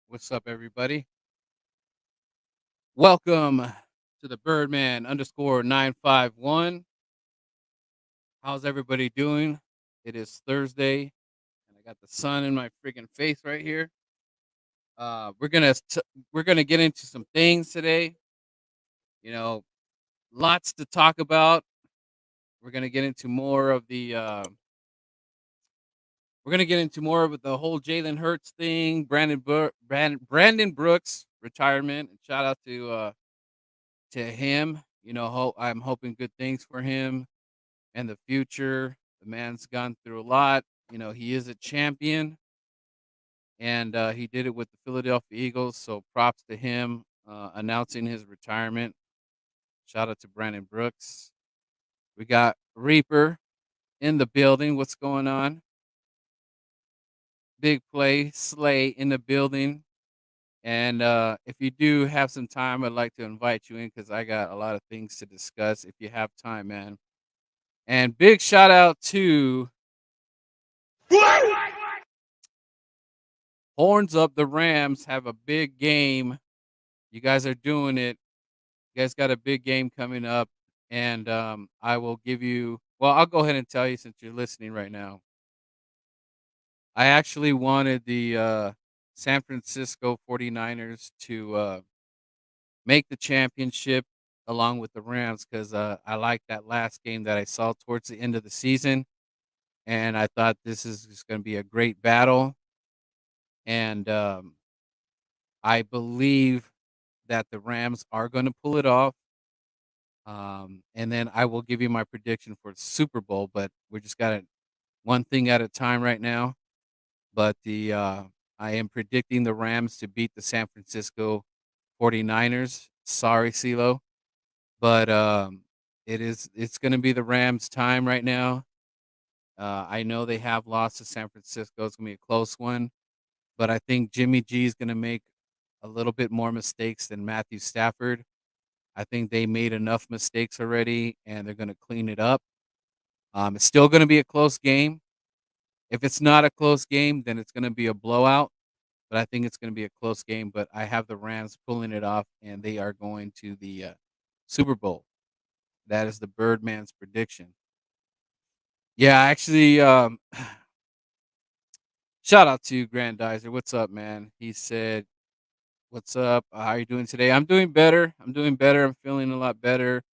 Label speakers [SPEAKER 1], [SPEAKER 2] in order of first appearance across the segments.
[SPEAKER 1] What's up, everybody? Welcome to the Birdman underscore 951. How's everybody doing? It is Thursday, and I got the sun in my freaking face right here. We're gonna get into some things today. You know, lots to talk about. We're gonna get into more of the. We're gonna get into more of the whole Jalen Hurts thing, Brandon Brooks retirement, and shout out to him. I'm hoping good things for him and the future. The man's gone through a lot. He is a champion, and he did it with the Philadelphia Eagles. So props to him announcing his retirement. Shout out to Brandon Brooks. We got Reaper in the building. What's going on? Big play, Slay in the building. And if you do have some time, I'd like to invite you in because I got a lot of things to discuss if you have time, man. And big shout out to Horns Up. The Rams have a big game. You guys are doing it. You guys got a big game coming up. And I will give you, well, I'll go ahead and tell you since you're listening right now. I actually wanted the San Francisco 49ers to make the championship along with the Rams because I like that last game that I saw towards the end of the season. And I thought this is just going to be a great battle. And I believe that the Rams are going to pull it off. And then I will give you my prediction for the Super Bowl, but we just got it one thing at a time right now. But I am predicting the Rams to beat the San Francisco 49ers. Sorry, CeeLo. But it's going to be the Rams' time right now. I know they have lost to San Francisco. It's going to be a close one. But I think Jimmy G is going to make a little bit more mistakes than Matthew Stafford. I think they made enough mistakes already, and they're going to clean it up. It's still going to be a close game. If it's not a close game, then it's going to be a blowout. But I think it's going to be a close game. But I have the Rams pulling it off, and they are going to the Super Bowl. That is the Birdman's prediction. Yeah, actually, shout out to Grandizer. What's up, man? He said, "What's up? How are you doing today?" I'm doing better. I'm doing better. I'm feeling a lot better.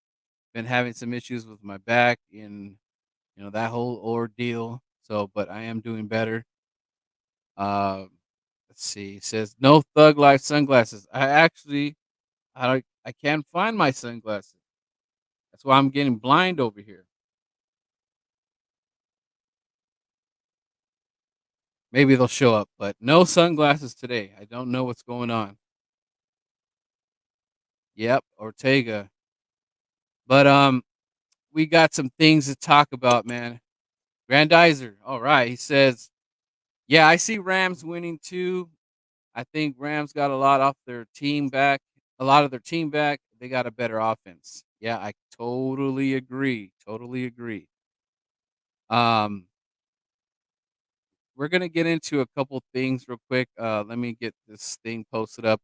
[SPEAKER 1] Been having some issues with my back and that whole ordeal. So, but I am doing better. Uh, let's see. It says no thug life sunglasses. I can't find my sunglasses. That's why I'm getting blind over here. Maybe they'll show up, but no sunglasses today. I don't know what's going on. Yep, Ortega. But we got some things to talk about, man. Grandizer. All right. He says, "Yeah, I see Rams winning too. I think Rams got a lot off their team back. A lot of their team back. They got a better offense." Yeah, I totally agree. Totally agree. Um we're going to get into a couple things real quick. Let me get this thing posted up.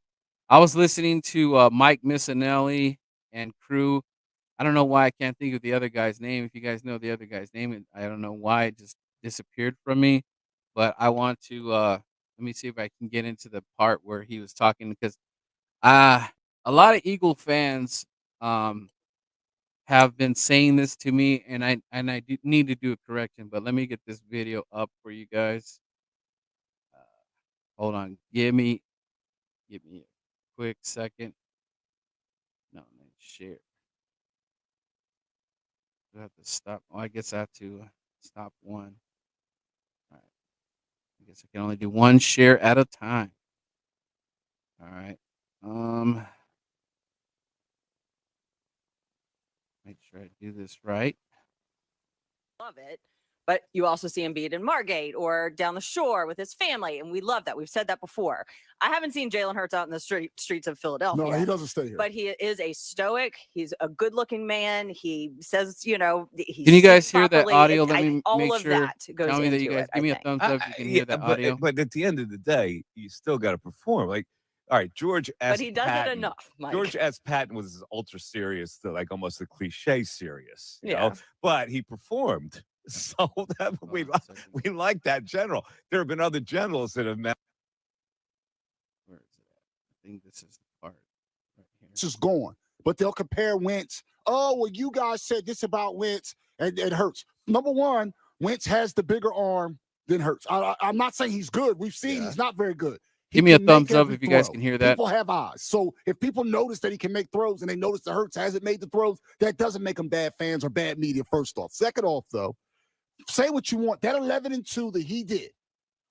[SPEAKER 1] I was listening to Mike Missinelli and crew. I don't know why I can't think of the other guy's name. If you guys know the other guy's name, I don't know why it just disappeared from me. but I want to, let me see if I can get into the part where he was talking because, uh, a lot of Eagle fans, um, have been saying this to me, and I do need to do a correction, but let me get this video up for you guys. Uh, hold on. Give me a quick second. No, man, share. Do I have to stop? Oh, I guess I have to stop one. All right. I guess I can only do one share at a time. All right. Um, make sure I do this right.
[SPEAKER 2] Love it. But you also see Embiid in Margate or down the shore with his family, and we love that. We've said that before. I haven't seen Jalen Hurts out in the streets of Philadelphia.
[SPEAKER 3] No, he doesn't stay here.
[SPEAKER 2] But he is a stoic. He's a good-looking man. He says, he
[SPEAKER 1] Can you guys
[SPEAKER 2] speaks
[SPEAKER 1] hear that
[SPEAKER 2] properly.
[SPEAKER 1] audio? Let me
[SPEAKER 2] all
[SPEAKER 1] make
[SPEAKER 2] of
[SPEAKER 1] sure.
[SPEAKER 2] that goes
[SPEAKER 1] Tell me
[SPEAKER 2] into
[SPEAKER 1] that you guys
[SPEAKER 2] it.
[SPEAKER 1] give me a thumbs up if you can hear that audio.
[SPEAKER 4] But at the end of the day, you still got to perform. Like, all right, George S.
[SPEAKER 2] But he does
[SPEAKER 4] Patton,
[SPEAKER 2] it enough, Mike.
[SPEAKER 4] George S. Patton was ultra serious, to like almost a cliche serious, you
[SPEAKER 2] Yeah.
[SPEAKER 4] know? But he performed. So that, we like that general. There have been other generals that have met.
[SPEAKER 1] Where is it at? I think this is the part right here.
[SPEAKER 3] It's just gone. But they'll compare Wentz. Oh, well, you guys said this about Wentz and it hurts. Number one, Wentz has the bigger arm than Hurts. I'm not saying he's good. We've seen he's not very good.
[SPEAKER 1] Give me a thumbs up if you guys can hear that.
[SPEAKER 3] People have eyes. So if people notice that he can make throws and they notice that Hurts hasn't made the throws, that doesn't make them bad fans or bad media, first off. Second off, though, say what you want. That 11-2 that he did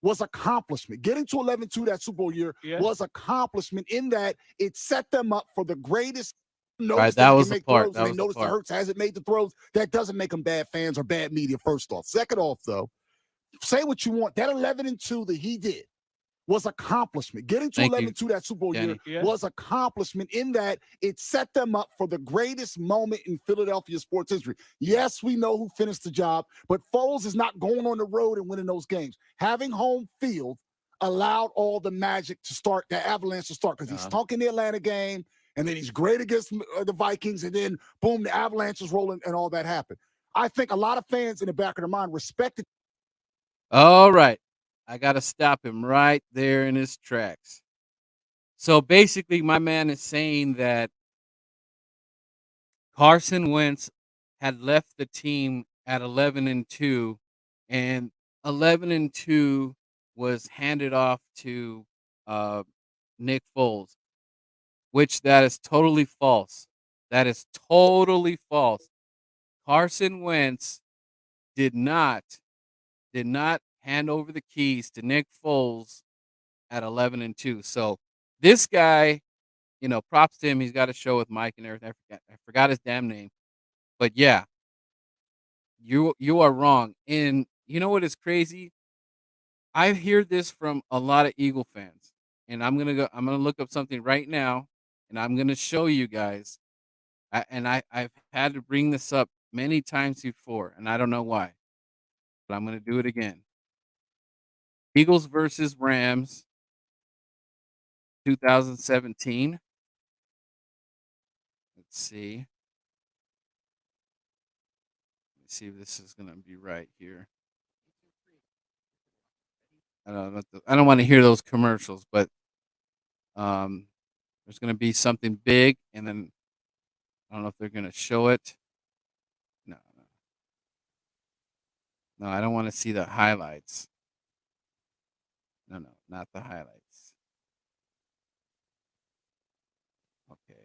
[SPEAKER 3] was accomplishment. Getting to 11-2 that Super Bowl year was accomplishment in that it set them up for the greatest.
[SPEAKER 1] Right, that was the part.
[SPEAKER 3] They notice that Hurts hasn't made the throws. That doesn't make them bad fans or bad media, first off. Second off, though, say what you want. That 11-2 that he did was accomplishment. Getting to 11-2 that Super Bowl year was accomplishment in that it set them up for the greatest moment in Philadelphia sports history. Yes, we know who finished the job, but Foles is not going on the road and winning those games. Having home field allowed all the magic to start, the avalanche to start, because he stunk in the Atlanta game, and then he's great against the Vikings, and then, boom, the avalanche is rolling, and all that happened. I think a lot of fans in the back of their mind respected.
[SPEAKER 1] All right. I got to stop him right there in his tracks. So basically, my man is saying that Carson Wentz had left the team at 11-2, and 11-2 was handed off to Nick Foles, which that is totally false. That is totally false. Carson Wentz did not hand over the keys to Nick Foles at 11-2. So this guy, props to him. He's got a show with Mike and everything. I forgot his damn name, but yeah, you are wrong. And you know what is crazy? I hear this from a lot of Eagle fans, and I'm gonna look up something right now, and I'm gonna show you guys. I've had to bring this up many times before, and I don't know why, but I'm gonna do it again. Eagles versus Rams, 2017. Let's see. Let's see if this is gonna be right here. I don't want to hear those commercials, but there's gonna be something big, and then I don't know if they're gonna show it. No, no, I don't want to see the highlights. No, not the highlights. Okay,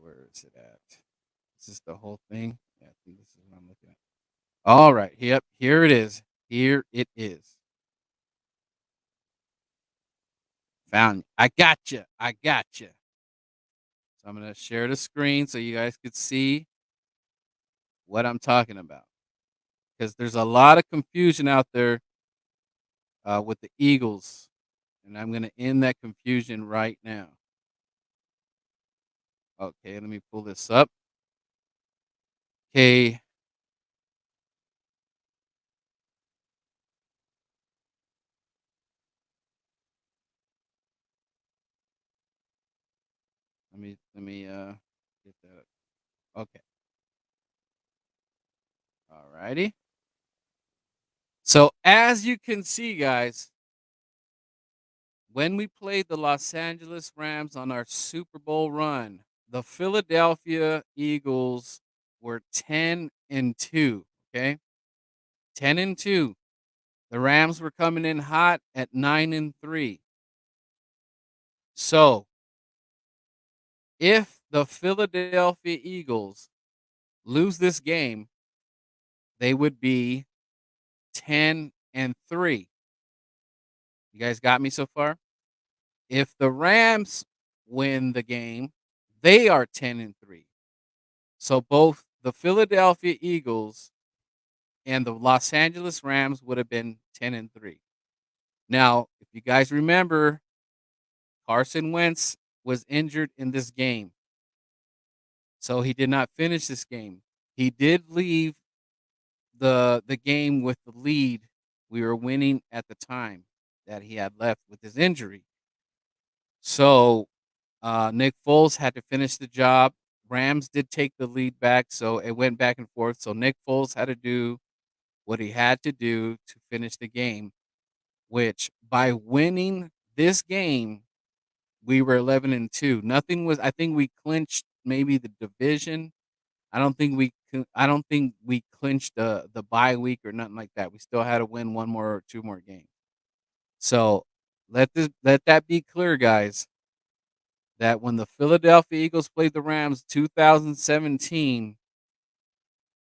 [SPEAKER 1] where is it at? Is this the whole thing? Yeah, I think this is what I'm looking at. All right, yep, here it is. Here it is. Found you. I got you. So I'm gonna share the screen so you guys could see what I'm talking about, because there's a lot of confusion out there with the Eagles, and I'm gonna end that confusion right now. Okay, let me pull this up. Okay. Let me get that up. Okay. All righty. So as you can see, guys, when we played the Los Angeles Rams on our Super Bowl run, the Philadelphia Eagles were 10-2. Okay, 10-2. The Rams were coming in hot at 9-3. So if the Philadelphia Eagles lose this game, they would be 10-3. You guys got me so far? If the Rams win the game, they are 10-3. So both the Philadelphia Eagles and the Los Angeles Rams would have been 10-3. Now, if you guys remember, Carson Wentz was injured in this game. So he did not finish this game. He did leave the game with the lead. We were winning at the time that he had left with his injury. So Nick Foles had to finish the job. Rams did take the lead back, so it went back and forth. So Nick Foles had to do what he had to do to finish the game, which by winning this game, we were 11-2. Nothing was. I think we clinched maybe the division. I don't think we clinched the bye week or nothing like that. We still had to win one more or two more games. So let that be clear, guys, that when the Philadelphia Eagles played the Rams 2017,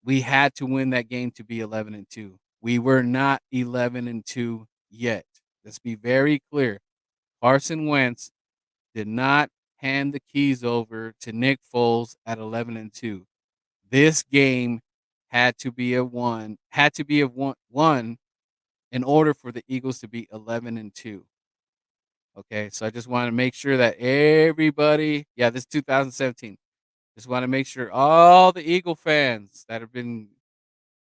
[SPEAKER 1] we had to win that game to be 11-2. We were not 11-2 yet. Let's be very clear. Carson Wentz did not hand the keys over to Nick Foles at 11-2. This game had to be a one in order for the Eagles to be 11-2. Okay, so I just want to make sure that everybody, this is 2017. Just want to make sure all the Eagle fans that have been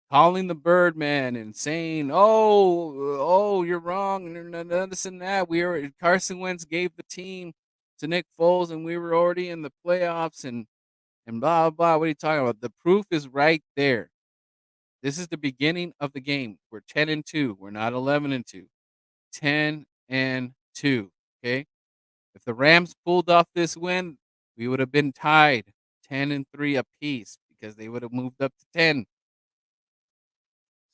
[SPEAKER 1] calling the Birdman and saying, "Oh, you're wrong," and this and that. Carson Wentz gave the team to Nick Foles, and we were already in the playoffs, and blah blah. What are you talking about? The proof is right there. This is the beginning of the game. We're 10-2. We're not 11-2. 10-2. Okay. If the Rams pulled off this win, we would have been tied 10-3 apiece because they would have moved up to 10.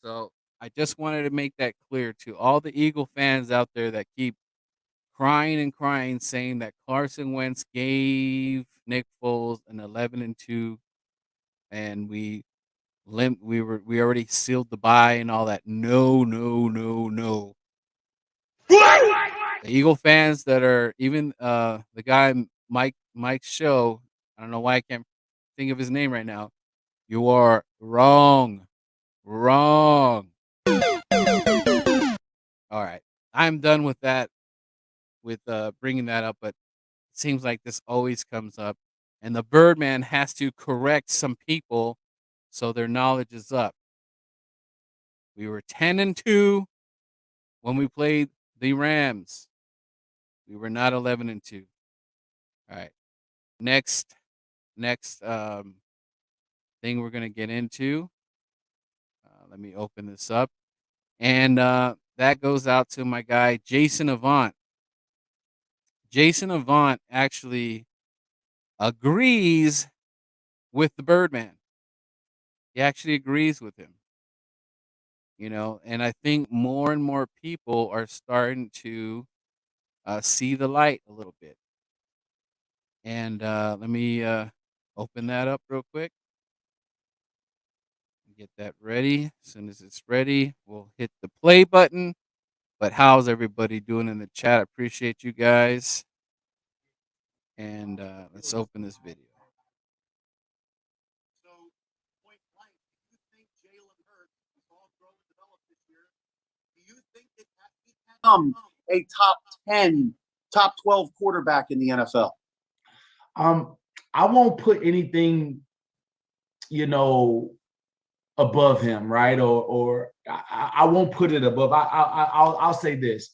[SPEAKER 1] So I just wanted to make that clear to all the Eagle fans out there that keep crying and crying, saying that Carson Wentz gave Nick Foles an 11-2, and we already sealed the bye and all that. No. The Eagle fans that are even the guy Mike's show, I don't know why I can't think of his name right now. You are wrong. Wrong. All right. I'm done with that, with bringing that up, but it seems like this always comes up, and the Birdman has to correct some people so their knowledge is up. We were 10-2 when we played the Rams. We were not 11-2. All right. Next thing we're gonna get into. Let me open this up, and that goes out to my guy Jason Avant. Jason Avant actually agrees with the Birdman. He actually agrees with him. And I think more and more people are starting to see the light a little bit. And let me open that up real quick. Get that ready. As soon as it's ready, we'll hit the play button. But how's everybody doing in the chat? I appreciate you guys. And let's open this video.
[SPEAKER 3] So, point blank, do you think Jalen Hurts, who's all grown and developed this year, do you think that he can become a top 10, top 12 quarterback in the NFL?
[SPEAKER 5] I won't put anything, above him, right? Or I won't put it above. I'll say this: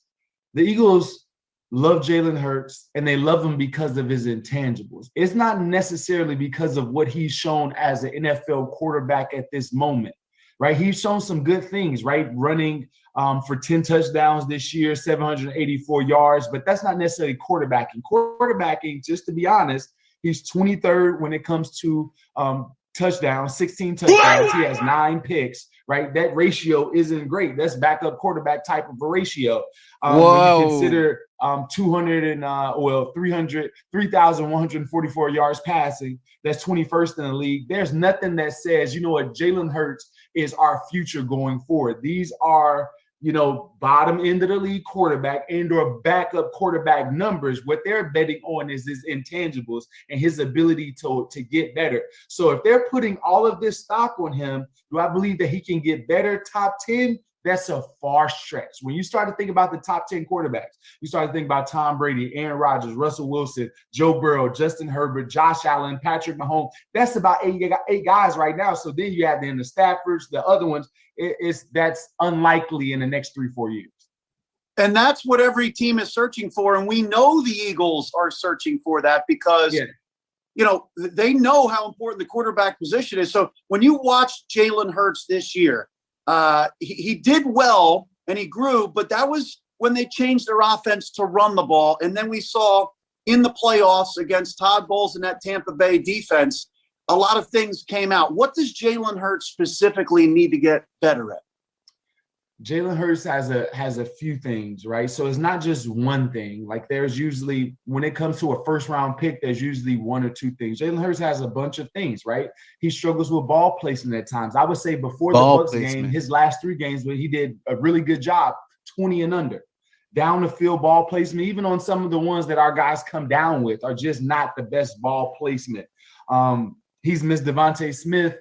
[SPEAKER 5] the Eagles love Jalen Hurts, and they love him because of his intangibles. It's not necessarily because of what he's shown as an NFL quarterback at this moment. right? He's shown some good things, right? Running for 10 touchdowns this year, 784 yards, but that's not necessarily quarterbacking. Quarterbacking, just to be honest, he's 23rd when it comes to touchdowns, 16 touchdowns. He has 9 picks, right? That ratio isn't great. That's backup quarterback type of a ratio. When you consider 3,144 yards passing, that's 21st in the league. There's nothing that says, you know what, Jalen Hurts is our future going forward. These are, you know, bottom end of the league quarterback and or backup quarterback numbers. What they're betting on is his intangibles and his ability to get better. So if they're putting all of this stock on him, do I believe that he can get better top 10? That's a far stretch. When you start to think about the top 10 quarterbacks, you start to think about Tom Brady, Aaron Rodgers, Russell Wilson, Joe Burrow, Justin Herbert, Josh Allen, Patrick Mahomes. That's about eight guys right now. So then you have the Staffords, the other ones. That's unlikely in the next 3-4 years.
[SPEAKER 6] And that's what every team is searching for. And we know the Eagles are searching for that because, you know, they know how important the quarterback position is. So when you watch Jalen Hurts this year, he did well and he grew, but that was when they changed their offense to run the ball. And then we saw in the playoffs against Todd Bowles and that Tampa Bay defense, a lot of things came out. What does Jalen Hurts specifically need to get better at?
[SPEAKER 5] Jalen Hurts has a few things, right? So it's not just one thing. Like there's usually, when it comes to a first round pick, there's usually 1 or 2 things. Jalen Hurts has a bunch of things, right? He struggles with ball placement at times. I would say before the Bucs game, his last 3 games, but he did a really good job, 20 and under. Down the field ball placement, even on some of the ones that our guys come down with, are just not the best ball placement. He's missed Devontae Smith,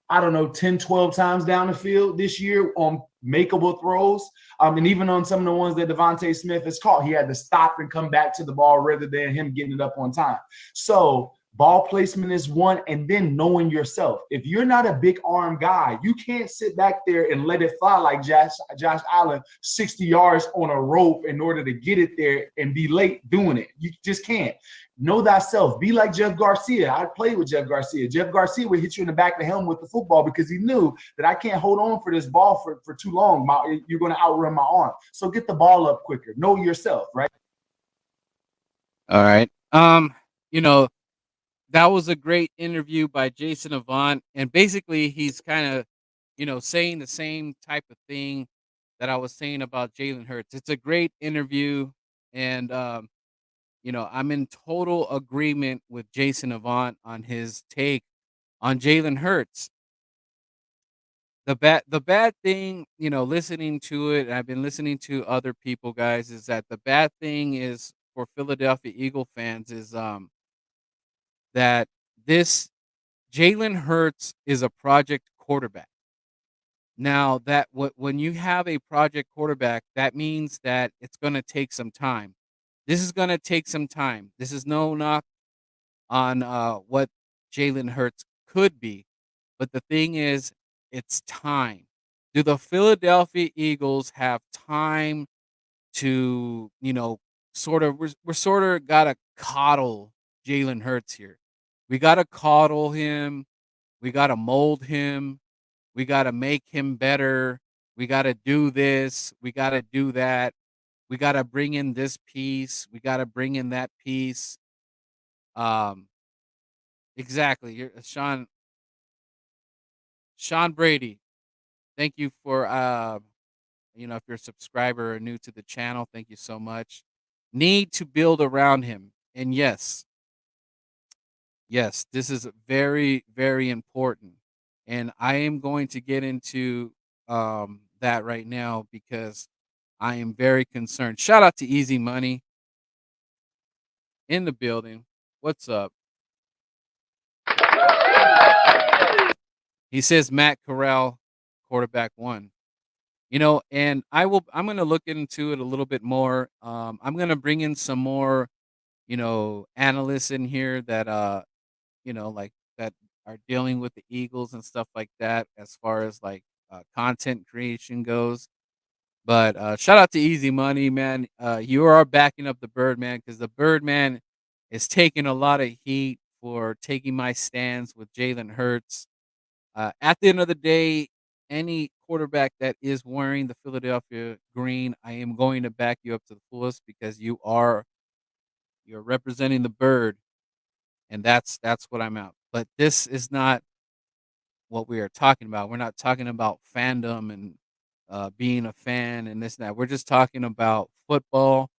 [SPEAKER 5] I don't know, 10, 12 times down the field this year on makeable throws. And even on some of the ones that Devontae Smith has caught, he had to stop and come back to the ball rather than him getting it up on time. So ball placement is one, and then knowing yourself. If you're not a big arm guy, you can't sit back there and let it fly like Josh Allen, 60 yards on a rope in order to get it there and be late doing it. You just can't. Know thyself. Be like Jeff Garcia. I played with Jeff Garcia. Jeff Garcia would hit you in the back of the helmet with the football because he knew that I can't hold on for this ball for too long. You're going to outrun my arm. So get the ball up quicker. Know yourself, right?
[SPEAKER 1] All right. You know, that was a great interview by Jason Avant. And basically he's kind of, you know, saying the same type of thing that I was saying about Jalen Hurts. It's a great interview. And, you know, I'm in total agreement with Jason Avant on his take on Jalen Hurts. The bad thing, you know, listening to it, and I've been listening to other people, guys, is that the bad thing is for Philadelphia Eagle fans is that this Jalen Hurts is a project quarterback. Now that when you have a project quarterback, that means that it's going to take some time. This is going to take some time. This is no knock on what Jalen Hurts could be, but the thing is, it's time. Do the Philadelphia Eagles have time to, you know, we're sort of gotta coddle Jalen Hurts here. We gotta coddle him. We gotta mold him. We gotta make him better. We gotta do this. We gotta do that. We gotta bring in this piece. We gotta bring in that piece. Exactly. Sean Brady. Thank you for you know, if you're a subscriber or new to the channel, thank you so much. Need to build around him. And yes, this is very, very important. And I am going to get into that right now because I am very concerned. Shout out to Easy Money in the building. What's up? He says Matt Corral, quarterback 1. You know, and I'm going to look into it a little bit more. I'm going to bring in some more, you know, analysts in here that, you know, like that are dealing with the Eagles and stuff like that as far as like content creation goes. But shout out to Easy Money, man. You are backing up the Birdman because the Birdman is taking a lot of heat for taking my stance with Jalen Hurts. At the end of the day, any quarterback that is wearing the Philadelphia green, I am going to back you up to the fullest because you're representing the bird, and that's what I'm out. But this is not what we are talking about. We're not talking about fandom and being a fan and this and that. We're just talking about football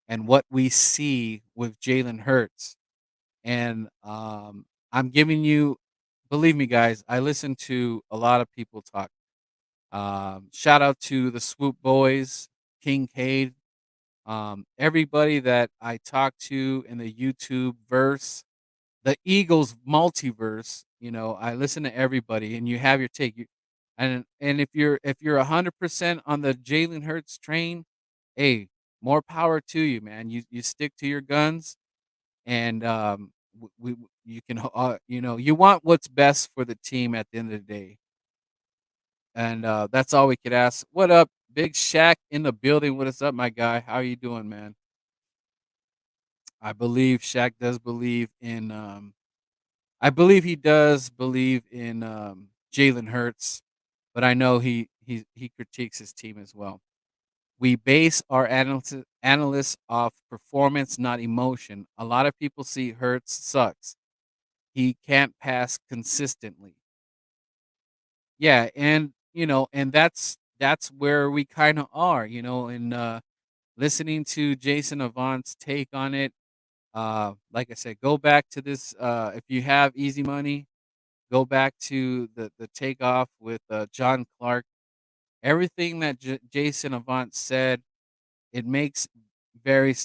[SPEAKER 1] and what we see with Jalen Hurts. And I'm giving you, believe me, guys, I listen to a lot of people talk. Shout out to the Swoop Boys, Kincaid, everybody that I talk to in the YouTube verse, the Eagles multiverse. I listen to everybody, and you have your take. And if you're 100% on the Jalen Hurts train, hey, more power to you, man. You stick to your guns, and you can you want what's best for the team at the end of the day, and that's all we could ask. What up, Big Shaq in the building? What is up, my guy? How you doing, man? I believe Shaq does believe in. I believe he does believe in Jalen Hurts, but I know he critiques his team as well. We base our analysts off performance, not emotion. A lot of people see Hurts sucks. He can't pass consistently. Yeah, and and that's where we kind of are, and listening to Jason Avant's take on it. Like I said, go back to this. If you have easy money, go back to the takeoff with John Clark. Everything that Jason Avant said, it makes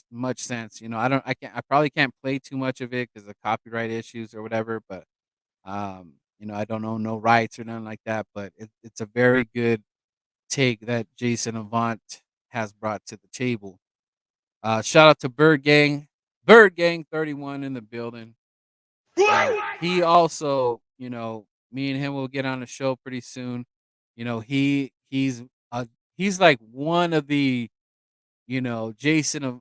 [SPEAKER 1] much sense. I probably can't play too much of it because of copyright issues or whatever. But I don't own no rights or nothing like that. But it's a very good take that Jason Avant has brought to the table. Shout out to Bird Gang 31 in the building. He also, me and him will get on the show pretty soon. He's like one of the, Jason of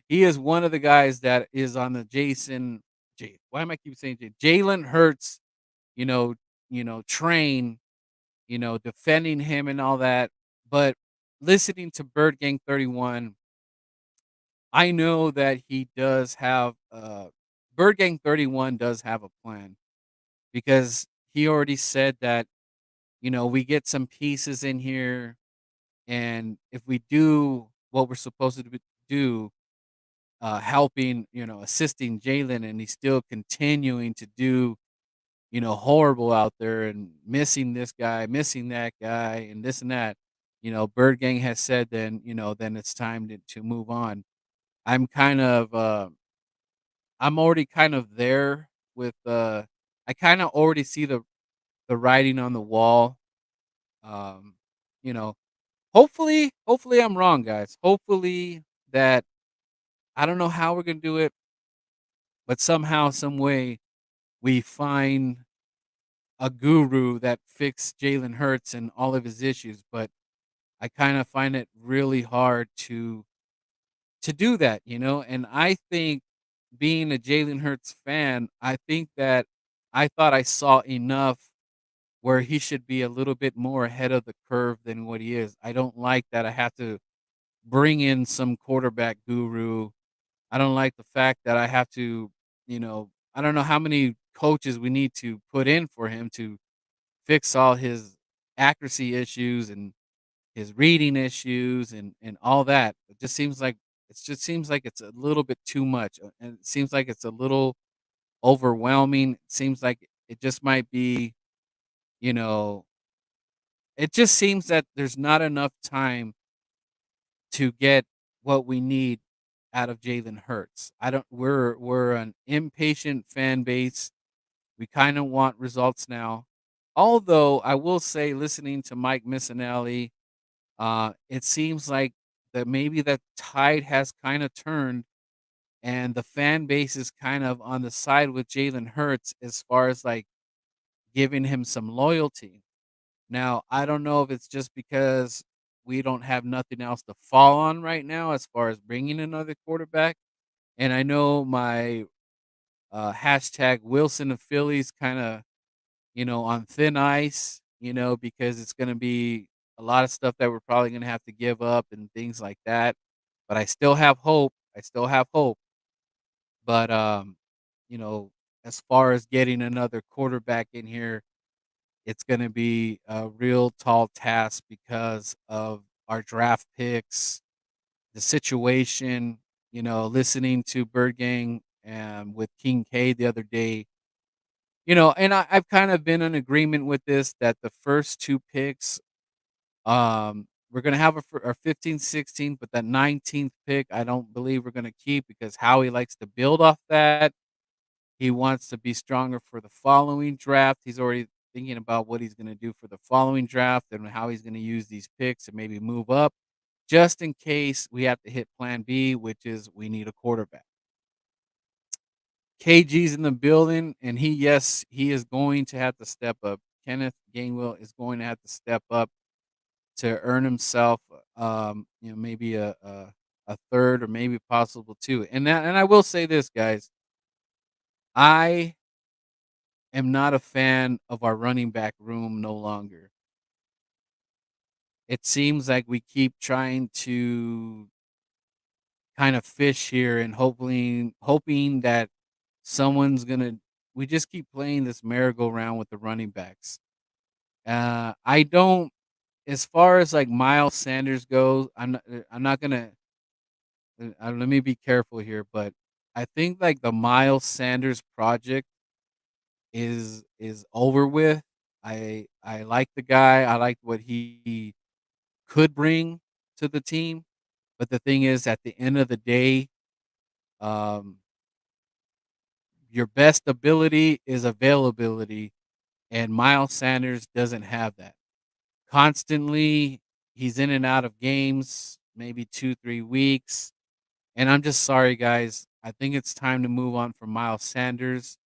[SPEAKER 1] he is one of the guys that is on the why am I keep saying Jalen Hurts, you know, train, defending him and all that. But listening to Bird Gang 31, I know that he does have Bird Gang 31 does have a plan because he already said that, we get some pieces in here, and if we do what we're supposed to do, helping, assisting Jalen, and he's still continuing to do, horrible out there and missing this guy, missing that guy, and this and that. Bird Gang has said then it's time to move on. I'm kind of I'm already kind of there with I kind of already see the writing on the wall. Um, you know, hopefully I'm wrong, guys. Hopefully that I don't know how we're gonna do it, but somehow, some way, we find a guru that fixed Jalen Hurts and all of his issues. But I kind of find it really hard to do that, and I think being a Jalen Hurts fan, I think that I thought I saw enough where he should be a little bit more ahead of the curve than what he is. I don't like that I have to bring in some quarterback guru. I don't like the fact that I have to, I don't know how many coaches we need to put in for him to fix all his accuracy issues and his reading issues and all that. It just seems like it's a little bit too much, and it seems like it's a little overwhelming. It seems like it just might be, you know, it just seems that there's not enough time to get what we need out of Jalen Hurts. I don't we're an impatient fan base. We kind of want results now. Although I will say, listening to Mike Missinelli, it seems like that maybe the tide has kind of turned, and the fan base is kind of on the side with Jalen Hurts as far as like giving him some loyalty. Now, I don't know if it's just because we don't have nothing else to fall on right now as far as bringing another quarterback. And I know my hashtag Wilson of Phillies kind of, on thin ice. because it's gonna be a lot of stuff that we're probably gonna have to give up and things like that. But I still have hope. I still have hope. But you know, as far as getting another quarterback in here, it's gonna be a real tall task because of our draft picks, the situation, listening to Bird Gang with King K the other day, and I've kind of been in agreement with this that the first two picks, we're gonna have our 15th, 16th, but that 19th pick, I don't believe we're gonna keep because Howie likes to build off that. He wants to be stronger for the following draft. He's already thinking about what he's gonna do for the following draft and how he's gonna use these picks and maybe move up just in case we have to hit plan B, which is we need a quarterback. KG's in the building, and yes, he is going to have to step up. Kenneth Gainwell is going to have to step up to earn himself, maybe a third or maybe possible two. And I will say this, guys, I am not a fan of our running back room no longer. It seems like we keep trying to kind of fish here and hoping that someone's gonna. We just keep playing this merry-go-round with the running backs. I don't. As far as like Miles Sanders goes, I'm not gonna. Let me be careful here, but I think like the Miles Sanders project is over with. I like the guy. I like what he could bring to the team, but the thing is, at the end of the day, um, your best ability is availability, and Miles Sanders doesn't have that. Constantly, he's in and out of games, maybe 2, 3 weeks, and I'm just sorry, guys. I think it's time to move on from Miles Sanders.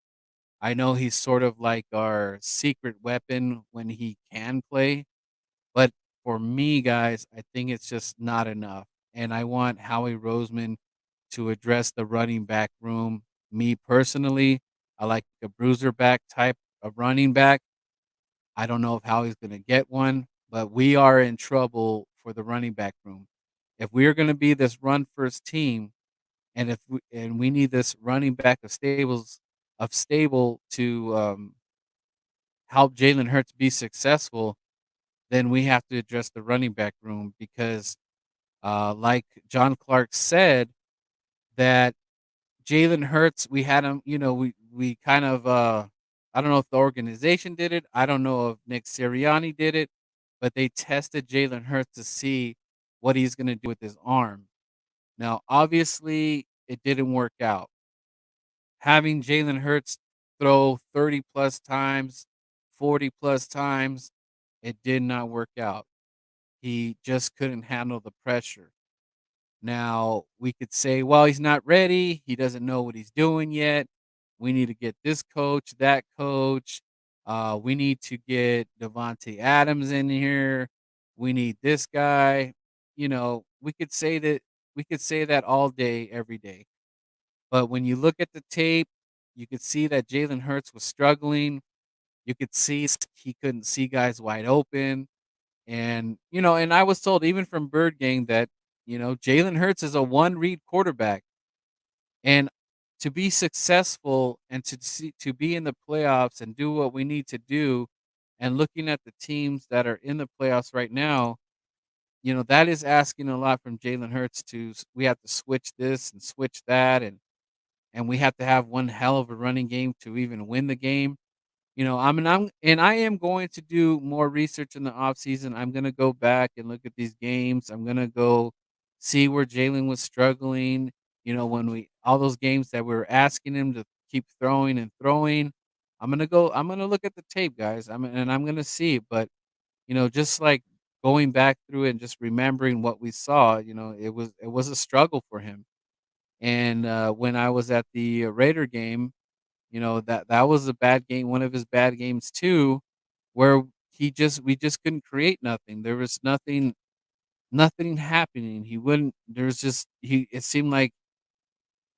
[SPEAKER 1] I know he's sort of like our secret weapon when he can play, but for me, guys, I think it's just not enough, and I want Howie Roseman to address the running back room. Me personally, I like a bruiser back type of running back. I don't know if Howie's gonna get one, but we are in trouble for the running back room. If we are gonna be this run first team, and if we need this running back of stable to help Jalen Hurts be successful, then we have to address the running back room because, like John Clark said, that Jalen Hurts, we had him, we kind of, I don't know if the organization did it. I don't know if Nick Sirianni did it, but they tested Jalen Hurts to see what he's going to do with his arm. Now, obviously, it didn't work out. Having Jalen Hurts throw 30 plus times, 40 plus times, it did not work out. He just couldn't handle the pressure. Now, we could say, well, he's not ready. He doesn't know what he's doing yet. We need to get this coach, that coach. We need to get Devontae Adams in here. We need this guy. We could say that all day, every day. But when you look at the tape, you could see that Jalen Hurts was struggling. You could see he couldn't see guys wide open. And I was told even from Bird Gang that, Jalen Hurts is a one read quarterback. And to be successful and to be in the playoffs and do what we need to do, and looking at the teams that are in the playoffs right now, that is asking a lot from Jalen Hurts we have to switch this and switch that, and we have to have one hell of a running game to even win the game. I am going to do more research in the offseason. I'm gonna go back and look at these games. I'm gonna go see where Jalen was struggling. When we all those games that we were asking him to keep throwing and throwing. I'm gonna look at the tape, guys. I'm gonna see. But just like going back through it and just remembering what we saw, it was a struggle for him. And when I was at the Raider game, that was a bad game, one of his bad games too, where we just couldn't create nothing. There was nothing happening. He wouldn't there was just he it seemed like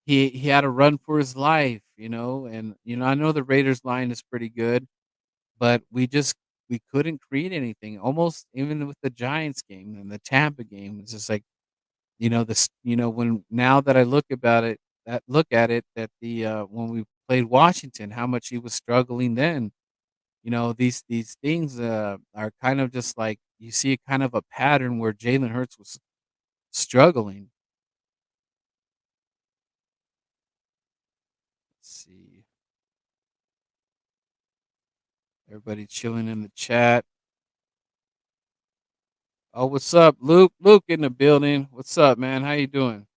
[SPEAKER 1] he had to run for his life, and I know the Raiders line is pretty good, but we just we couldn't create anything. Almost even with the Giants game and the Tampa game, it's just like, this, when now that I look at it, that when we played Washington, how much he was struggling then. These things are kind of just like you see kind of a pattern where Jalen Hurts was struggling. Let's see. Everybody chilling in the chat. Oh, what's up, Luke? Luke in the building. What's up, man? How you doing?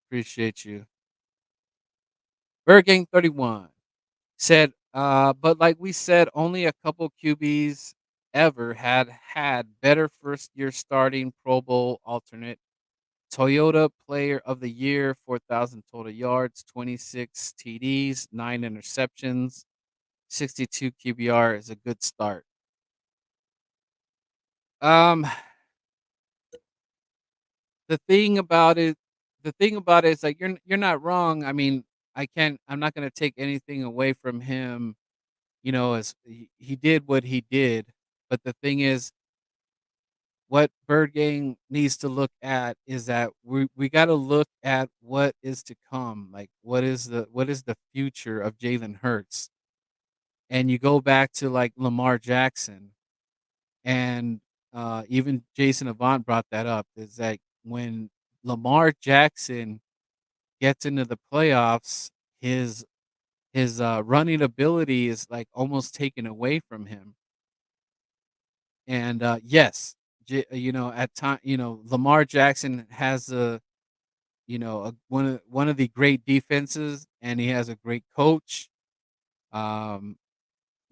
[SPEAKER 1] Appreciate you. Bird Gang 31 said, but like we said, only a couple QBs ever had better first year starting Pro Bowl alternate. Toyota Player of the Year, 4,000 total yards, 26 TDs, 9 interceptions, 62 QBR is a good start. Um, the thing about it, is like you're not wrong. I mean, I'm not gonna take anything away from him. As he did what he did, but the thing is, what Bird Gang needs to look at is that we got to look at what is to come. Like what is the future of Jalen Hurts? And you go back to like Lamar Jackson, and even Jason Avant brought that up. Is that when Lamar Jackson gets into the playoffs, his running ability is like almost taken away from him. And yes, at time, Lamar Jackson has one of the great defenses, and he has a great coach. Um,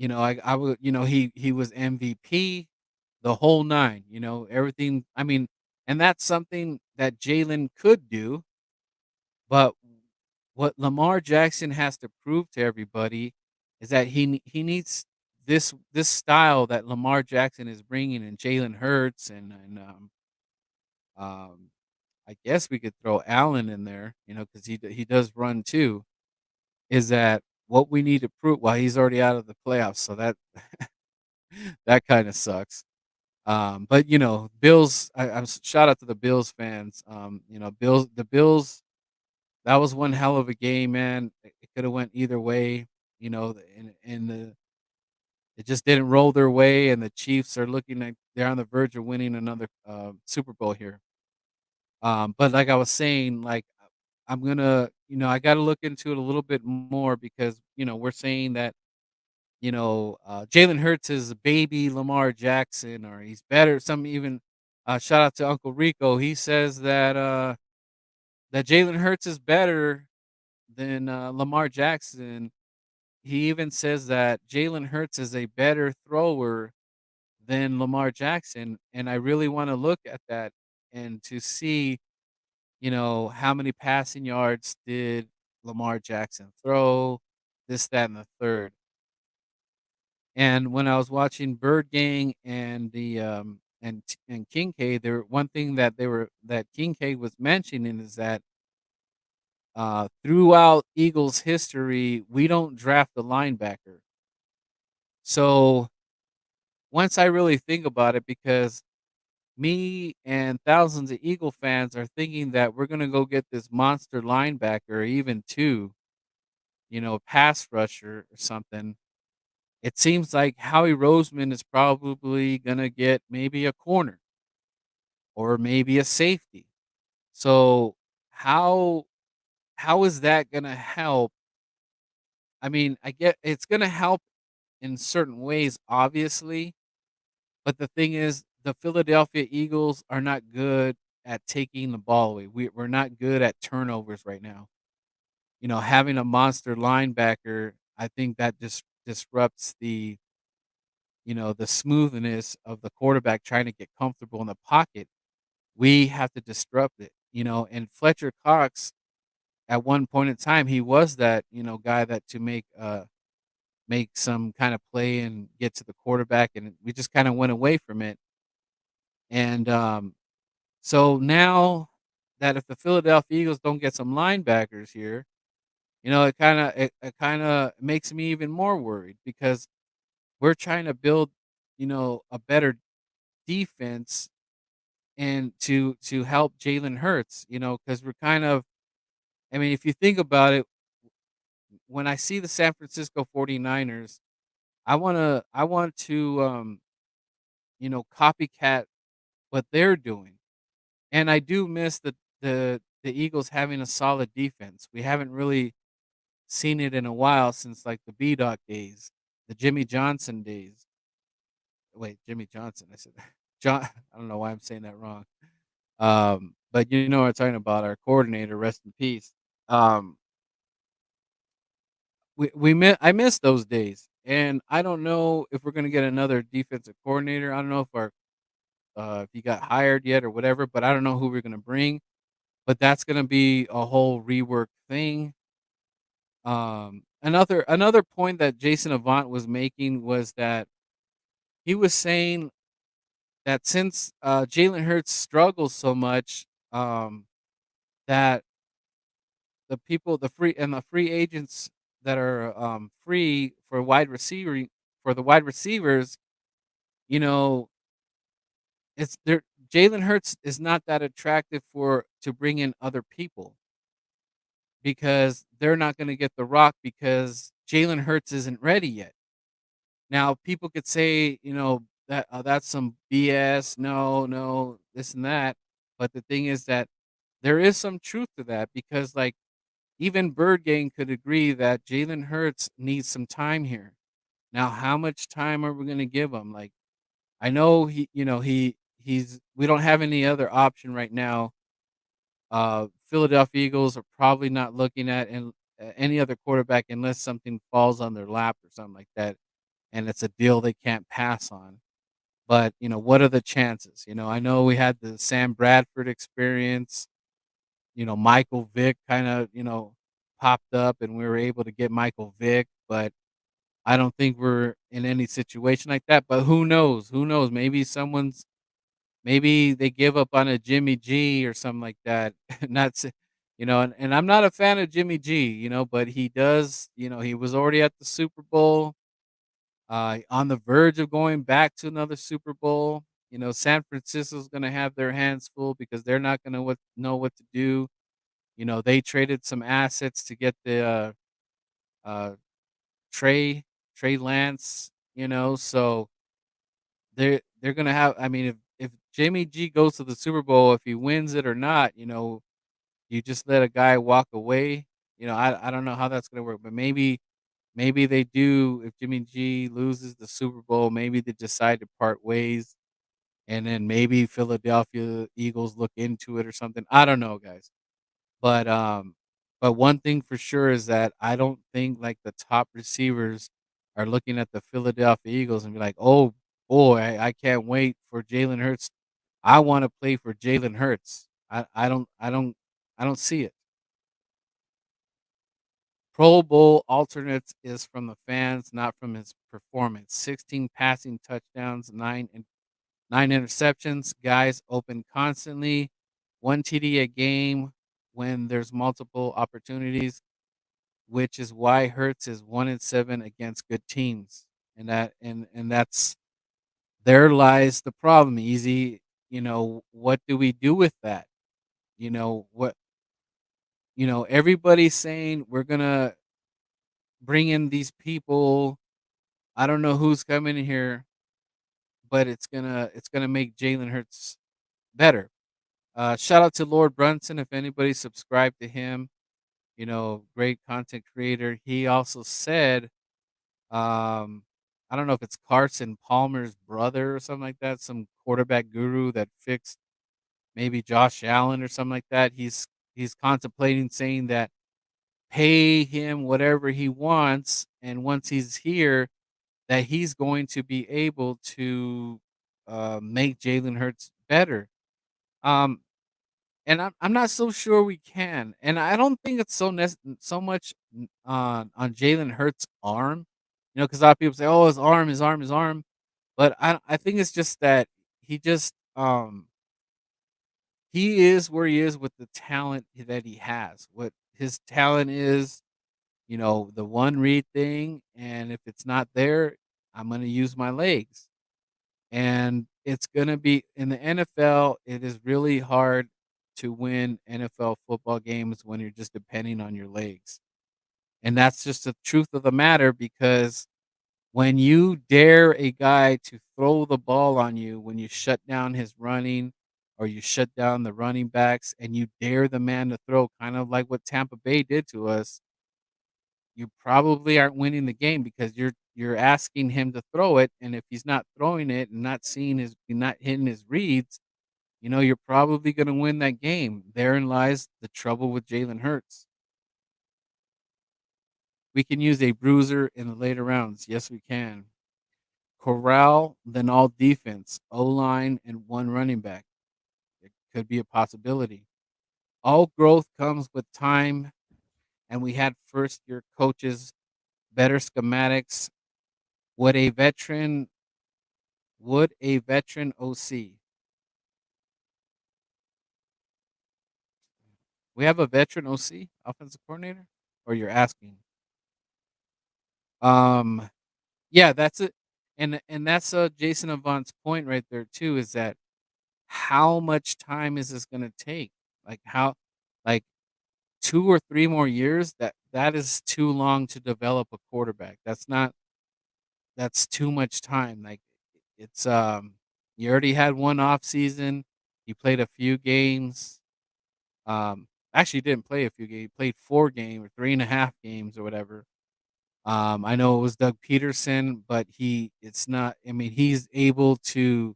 [SPEAKER 1] I would, he was MVP, the whole nine. Everything. I mean, and that's something that Jalen could do, but what Lamar Jackson has to prove to everybody is that he needs this style that Lamar Jackson is bringing, and Jalen Hurts, um, I guess we could throw Allen in there, because he does run too. Is that what we need to prove? Well, he's already out of the playoffs, so that that kind of sucks. But Bills. Shout out to the Bills fans. The Bills. That was one hell of a game, man. It could have went either way, and it just didn't roll their way, and the Chiefs are looking like they're on the verge of winning another Super Bowl here. But like I was saying, like I'm gonna, I got to look into it a little bit more because we're saying that Jalen Hurts is a baby Lamar Jackson, or he's better. Some even shout out to Uncle Rico. He says that Jalen Hurts is better than Lamar Jackson. He even says that Jalen Hurts is a better thrower than Lamar Jackson, and I really want to look at that and to see, how many passing yards did Lamar Jackson throw, this, that, and the third. And when I was watching Bird Gang and and Kincaid, there one thing that Kincaid was mentioning is that throughout Eagles history, we don't draft a linebacker. So once I really think about it, because me and thousands of Eagle fans are thinking that we're gonna go get this monster linebacker, or even two, pass rusher or something. It seems like Howie Roseman is probably gonna get maybe a corner or maybe a safety. So how how is that gonna help? I mean, I get it's gonna help in certain ways, obviously, but the thing is, the Philadelphia Eagles are not good at taking the ball away. We're not good at turnovers right now. Having a monster linebacker, I think that just disrupts the smoothness of the quarterback trying to get comfortable in the pocket. We have to disrupt it, and Fletcher Cox, at one point in time, he was that, guy that to make some kind of play and get to the quarterback, and we just kind of went away from it. And so now that if the Philadelphia Eagles don't get some linebackers here, it kind of makes me even more worried, because we're trying to build, a better defense and to help Jalen Hurts, because we're kind of, I mean, if you think about it, when I see the San Francisco 49ers, I want to copycat what they're doing. And I do miss the Eagles having a solid defense. We haven't really seen it in a while since like the B-Doc days, the Jimmy Johnson days. Wait, Jimmy Johnson. I said John. I don't know why I'm saying that wrong. But you know what I'm talking about. Our coordinator, rest in peace. Um, I miss those days, and I don't know if we're gonna get another defensive coordinator. I don't know if he got hired yet or whatever, but I don't know who we're gonna bring. But that's gonna be a whole rework thing. Another point that Jason Avant was making was that he was saying that since Jalen Hurts struggles so much, that the free agents that are free for the wide receivers, you know, it's there. Jalen Hurts is not that attractive for to bring in other people because they're not going to get the rock because Jalen Hurts isn't ready yet. Now, people could say, that that's some BS. No, no, this and that. But the thing is that there is some truth to that because, like, even Bird Gang could agree that Jalen Hurts needs some time here. Now, how much time are we going to give him? Like, I know he's we don't have any other option right now. Philadelphia Eagles are probably not looking at any other quarterback unless something falls on their lap or something like that, and it's a deal they can't pass on. But what are the chances? I know we had the Sam Bradford experience. Michael Vick kind of popped up, and we were able to get Michael Vick, but I don't think we're in any situation like that. But who knows? Who knows? Maybe they give up on a Jimmy G or something like that. Not s- and I'm not a fan of Jimmy G, but he does, he was already at the Super Bowl, on the verge of going back to another Super Bowl. San Francisco's going to have their hands full because they're not going to know what to do. They traded some assets to get the uh, Trey Trey Lance. So they're gonna have. I mean, if Jimmy G goes to the Super Bowl, if he wins it or not, you just let a guy walk away. I don't know how that's gonna work, but maybe they do. If Jimmy G loses the Super Bowl, maybe they decide to part ways, and then maybe Philadelphia Eagles look into it or something. I don't know, guys. But one thing for sure is that I don't think like the top receivers are looking at the Philadelphia Eagles and be like, "Oh boy, I can't wait for Jalen Hurts. I want to play for Jalen Hurts." I don't see it. Pro Bowl alternates is from the fans, not from his performance. 16 passing touchdowns, nine interceptions. Guys open constantly. One TD a game when there's multiple opportunities, which is why Hurts is 1-7 against good teams. And that's there lies the problem. Easy, what do we do with that? What everybody's saying we're gonna bring in these people. I don't know who's coming in here, but it's gonna make Jalen Hurts better. Shout out to Lord Brunson if anybody subscribed to him. Great content creator. He also said, I don't know if it's Carson Palmer's brother or something like that, some quarterback guru that fixed maybe Josh Allen or something like that. He's contemplating saying that pay him whatever he wants, and once he's here, that he's going to be able to make Jalen Hurts better. Um, and I'm not so sure we can, and I don't think it's so much on Jalen Hurts' arm, because a lot of people say, "Oh, his arm, his arm, his arm," but I think it's just that he just he is where he is with the talent that he has. What his talent is, the one read thing, and if it's not there, I'm going to use my legs. And it's going to be in the NFL, it is really hard to win NFL football games when you're just depending on your legs. And that's just the truth of the matter, because when you dare a guy to throw the ball on you, when you shut down his running or you shut down the running backs and you dare the man to throw, kind of like what Tampa Bay did to us, you probably aren't winning the game because you're asking him to throw it, and if he's not throwing it and not hitting his reads, you're probably going to win that game. Therein lies the trouble with Jalen Hurts. We can use a bruiser in the later rounds. Yes, we can. Corral, then all defense, O-line, and one running back. It could be a possibility. All growth comes with time, and we had first-year coaches, better schematics. Would a veteran OC? We have a veteran OC, offensive coordinator, or you're asking? Um, yeah, that's it, and that's Jason Avant's point right there too. Is that how much time is this going to take? Like 2 or 3 more years? That is too long to develop a quarterback. That's too much time. Like it's you already had one off season. You played a few games. Actually didn't play a few games. He played 4 games or 3.5 games or whatever. I know it was Doug Peterson, but it's not. I mean, he's able to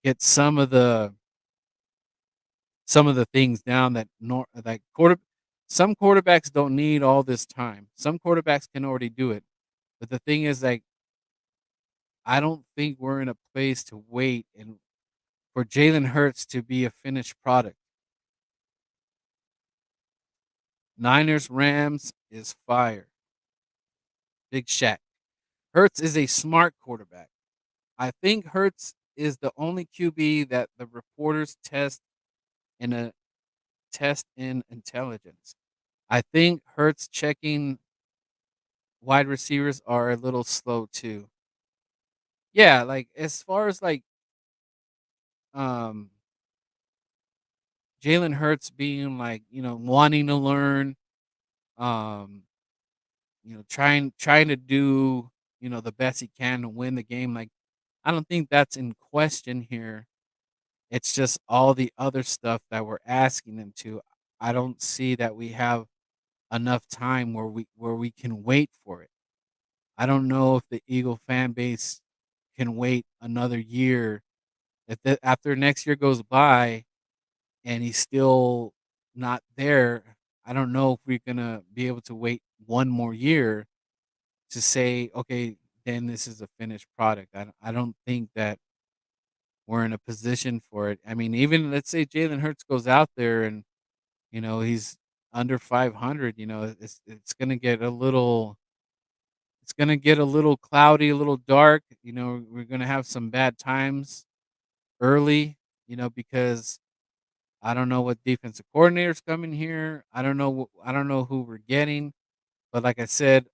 [SPEAKER 1] get some of the things down that some quarterbacks don't need all this time. Some quarterbacks can already do it. But the thing is, like, I don't think we're in a place to wait and for Jalen Hurts to be a finished product. Niners Rams is fire. Big Shaq. Hurts is a smart quarterback. I think Hurts is the only QB that the reporters test in intelligence. I think Hurts checking wide receivers are a little slow too. Yeah, like as far as like um Jalen Hurts being like, wanting to learn, um, trying to do, the best he can to win the game. Like I don't think that's in question here. It's just all the other stuff that we're asking him to. I don't see that we have enough time where we can wait for it. I don't know if the Eagle fan base can wait another year. After next year goes by and he's still not there, I don't know if we're gonna be able to wait one more year to say, okay, then this is a finished product. I don't think that we're in a position for it. I mean, even let's say Jalen Hurts goes out there and he's under 500. It's gonna get a little cloudy, a little dark. We're gonna have some bad times early. Because I don't know what defensive coordinator's coming here. I don't know who we're getting. But like I said,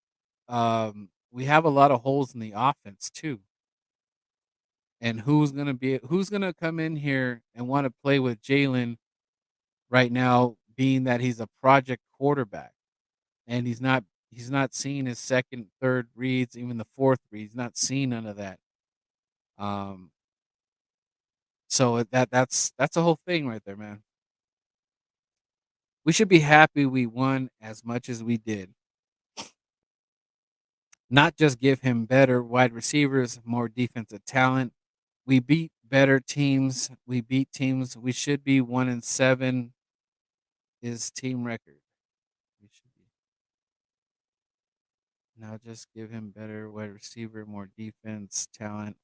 [SPEAKER 1] we have a lot of holes in the offense too. And who's gonna come in here and want to play with Jalen right now, being that he's a project quarterback and he's not seeing his second, third reads, even the fourth read. He's not seeing none of that. Um, so that's a whole thing right there, man. We should be happy we won as much as we did. Not just give him better wide receivers, more defensive talent. We beat better teams. We beat teams. We should be 1-7 is team record. We should be. Now just give him better wide receiver, more defense talent.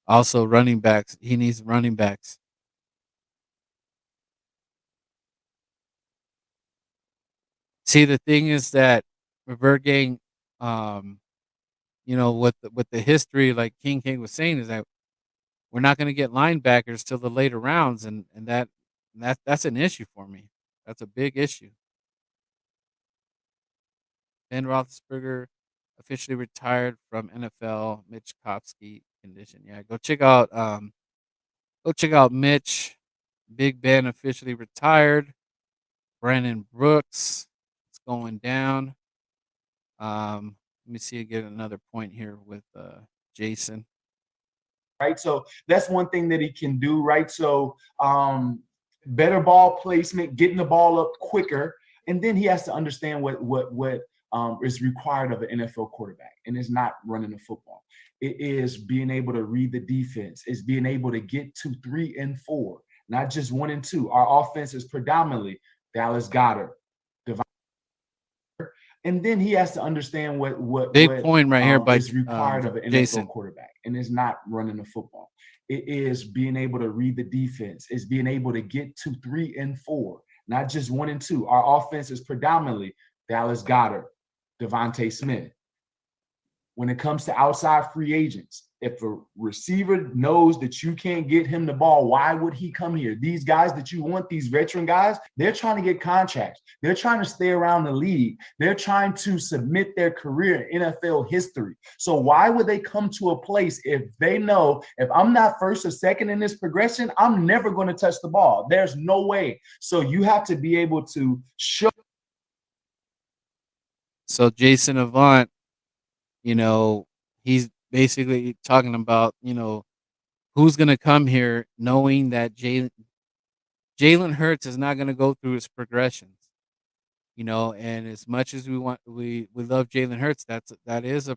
[SPEAKER 1] Also running backs. He needs running backs. See, the thing is that we're getting, um, with the history, like King was saying, is that we're not going to get linebackers till the later rounds, and that's an issue for me. That's a big issue. Ben Roethlisberger. officially retired from NFL. Mitch Kopsky condition. Yeah, go check out Mitch. Big Ben officially retired. Brandon Brooks, it's going down. Let me see. Get another point here with Jason.
[SPEAKER 5] Right, so that's one thing that he can do. Right, so better ball placement, getting the ball up quicker, and then he has to understand what is required of an NFL quarterback, and it's not running the football. It is being able to read the defense. It's being able to get to 3 and 4, not just 1 and 2. Our offense is predominantly Dallas Goedert, and then he has to understand what
[SPEAKER 1] Big point right here by
[SPEAKER 5] is required of an
[SPEAKER 1] Jason.
[SPEAKER 5] NFL quarterback, and it's not running the football. It is being able to read the defense. It's being able to get to 3 and 4, not just 1 and 2. Our offense is predominantly Dallas Goedert, Devontae Smith. When it comes to outside free agents, if a receiver knows that you can't get him the ball, why would he come here? These guys that you want, these veteran guys, they're trying to get contracts. They're trying to stay around the league. They're trying to submit their career in NFL history. So why would they come to a place if they know if I'm not first or second in this progression, I'm never going to touch the ball? There's no way. So you have to be able to show.
[SPEAKER 1] So Jason Avant, he's basically talking about, who's going to come here knowing that Jalen Hurts is not going to go through his progressions, and as much as we love Jalen Hurts, that is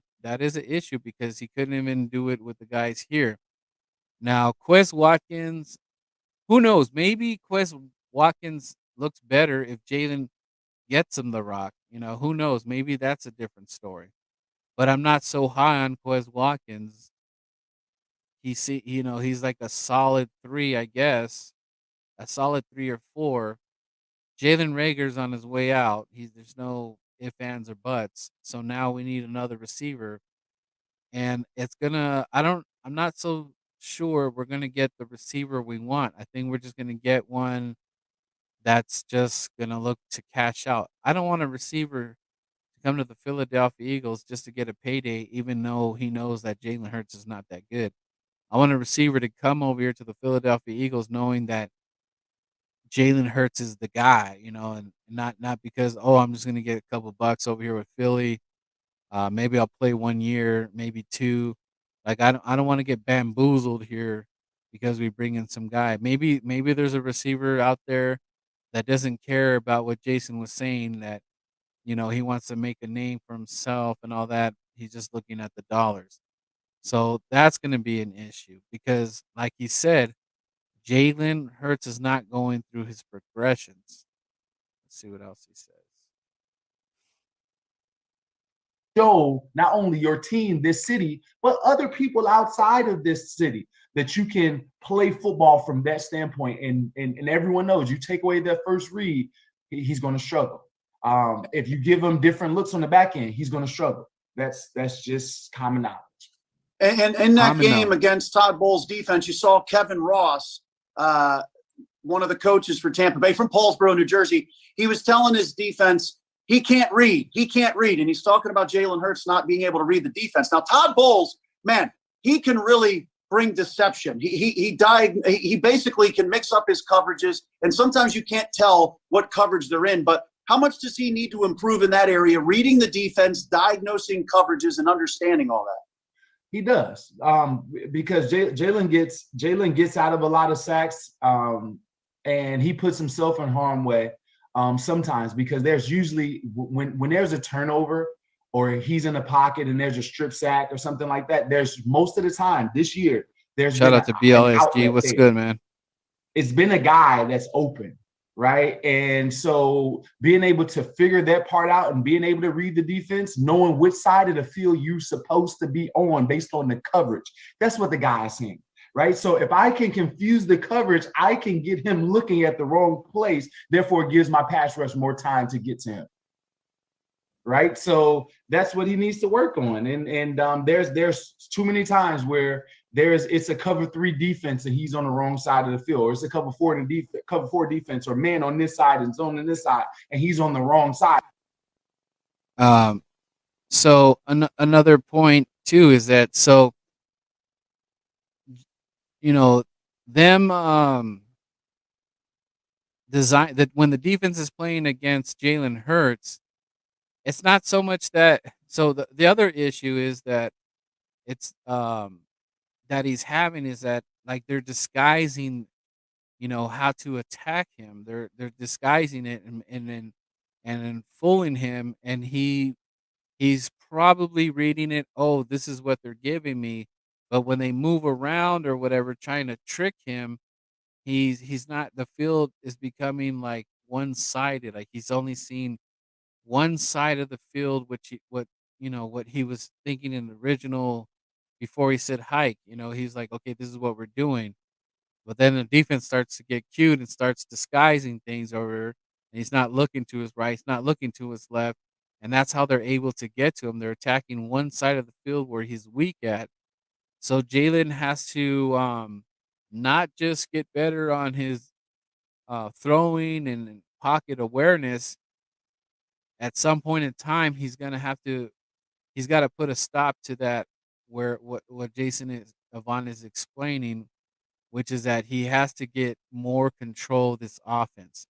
[SPEAKER 1] an issue because he couldn't even do it with the guys here. Now, Quez Watkins, who knows? Maybe Quez Watkins looks better if Jalen gets him the rock. Who knows? Maybe that's a different story. But I'm not so high on Quez Watkins. He's like a solid 3, I guess, a solid 3 or 4. Jalen Rager's on his way out. There's no ifs, ands, or buts. So now we need another receiver, and I'm not so sure we're gonna get the receiver we want. I think we're just gonna get one that's just gonna look to cash out. I don't want a receiver to come to the Philadelphia Eagles just to get a payday, even though he knows that Jalen Hurts is not that good. I want a receiver to come over here to the Philadelphia Eagles knowing that Jalen Hurts is the guy, and not because, I'm just gonna get a couple bucks over here with Philly. Maybe I'll play 1 year, maybe 2. Like I don't want to get bamboozled here because we bring in some guy. Maybe there's a receiver out there that doesn't care about what Jason was saying, that he wants to make a name for himself and all that. He's just looking at the dollars. So that's going to be an issue because, like he said, Jalen Hurts is not going through his progressions. Let's see what else he says.
[SPEAKER 5] Show not only your team, this city, but other people outside of this city that you can play football from that standpoint. And everyone knows you take away that first read, he's going to struggle. If you give him different looks on the back end, he's going to struggle. That's just common knowledge.
[SPEAKER 6] And in that game against Todd Bowles' defense, you saw Kevin Ross, one of the coaches for Tampa Bay from Paulsboro, New Jersey. He was telling his defense, he can't read. And he's talking about Jalen Hurts not being able to read the defense. Now, Todd Bowles, man, he can really bring deception. He basically can mix up his coverages, and sometimes you can't tell what coverage they're in. But how much does he need to improve in that area, reading the defense, diagnosing coverages, and understanding all that?
[SPEAKER 5] He does, because Jalen gets out of a lot of sacks, and he puts himself in harm's way sometimes, because there's usually when there's a turnover or he's in the pocket and there's a strip sack or something like that. There's most of the time this year.
[SPEAKER 1] Shout out to BLSG. What's good, man?
[SPEAKER 5] It's been a guy that's open. Right. And so being able to figure that part out and being able to read the defense, knowing which side of the field you're supposed to be on based on the coverage. That's what the guy is saying. Right. So if I can confuse the coverage, I can get him looking at the wrong place. Therefore, it gives my pass rush more time to get to him. Right. So that's what he needs to work on. And there's too many times where it's a cover 3 defense and he's on the wrong side of the field, or it's a cover 4 defense, or man on this side and zone on this side and he's on the wrong side.
[SPEAKER 1] So another point too is that you know them design that when the defense is playing against Jalen Hurts, it's not so much that. So the other issue is that it's that he's having is that like they're disguising how to attack him. They're disguising it and then fooling him, and he's probably reading it. Oh, this is what they're giving me. But when they move around or whatever, trying to trick him, he's not. The field is becoming like one sided. Like he's only seen one side of the field, which what he was thinking in the original before he said hike. He's like, okay, this is what we're doing. But then the defense starts to get cute and starts disguising things over, and he's not looking to his right, he's not looking to his left, and that's how they're able to get to him. They're attacking one side of the field where he's weak at. So Jalen has to not just get better on his throwing and pocket awareness. At some point in time, he's got to put a stop to that. Where what Jason is Avant is explaining, which is that he has to get more control of this offense.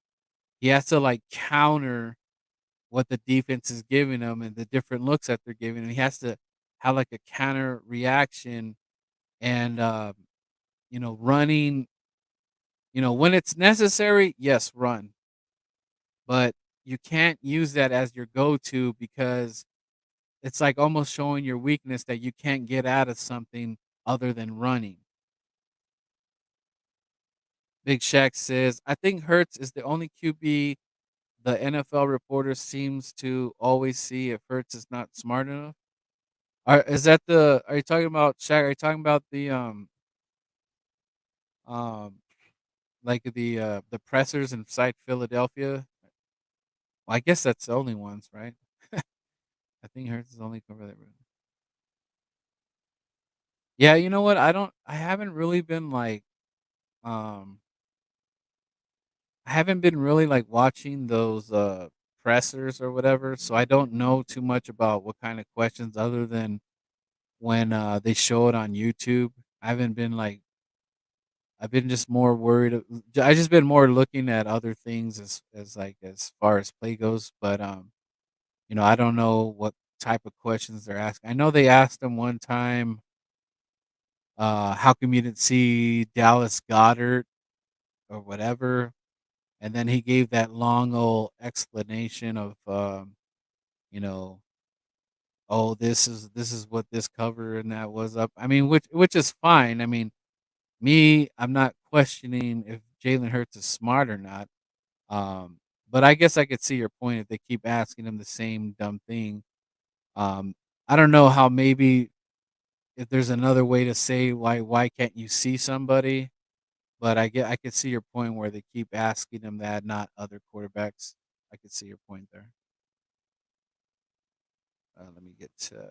[SPEAKER 1] He has to like counter what the defense is giving him and the different looks that they're giving him. He has to have like a counter reaction and running. When it's necessary, yes, run, but you can't use that as your go-to because it's like almost showing your weakness that you can't get out of something other than running. Big Shaq says, I think Hurts is the only QB the NFL reporter seems to always see if Hurts is not smart enough. Are you talking about Shaq? Are you talking about um like the pressers inside Philadelphia? Well, I guess that's the only ones, right? I think Hurts is only cover that. Yeah, you know what? I haven't really been like um I haven't been really like watching those pressers or whatever, so I don't know too much about what kind of questions other than when they show it on YouTube. I haven't been like I've been just more worried. I just been more looking at other things as far as play goes, but I don't know what type of questions they're asking. I know they asked him one time, how come you didn't see Dallas Goddard or whatever, and then he gave that long old explanation of you know, oh, this is what this cover and that was up. I mean, which is fine. I mean, I'm not questioning if Jalen Hurts is smart or not. Um, but I guess I could see your point if they keep asking him the same dumb thing. Um, I don't know how maybe if there's another way to say why can't you see somebody, but I could see your point where they keep asking him that, not other quarterbacks. I could see your point there. Let me get to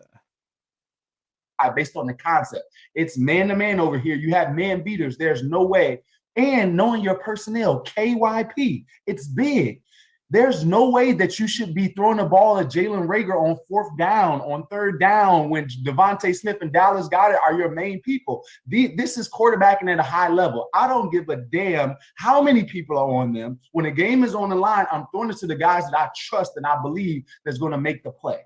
[SPEAKER 5] based on the concept. It's man to man over here. You have man beaters. There's no way. And knowing your personnel, KYP, it's big. There's no way that you should be throwing the ball at Jalen Rager on fourth down, on third down, when Devontae Smith and Dallas Goedert are your main people. This is quarterbacking at a high level. I don't give a damn how many people are on them. When a game is on the line, I'm throwing it to the guys that I trust and I believe that's going to make the play.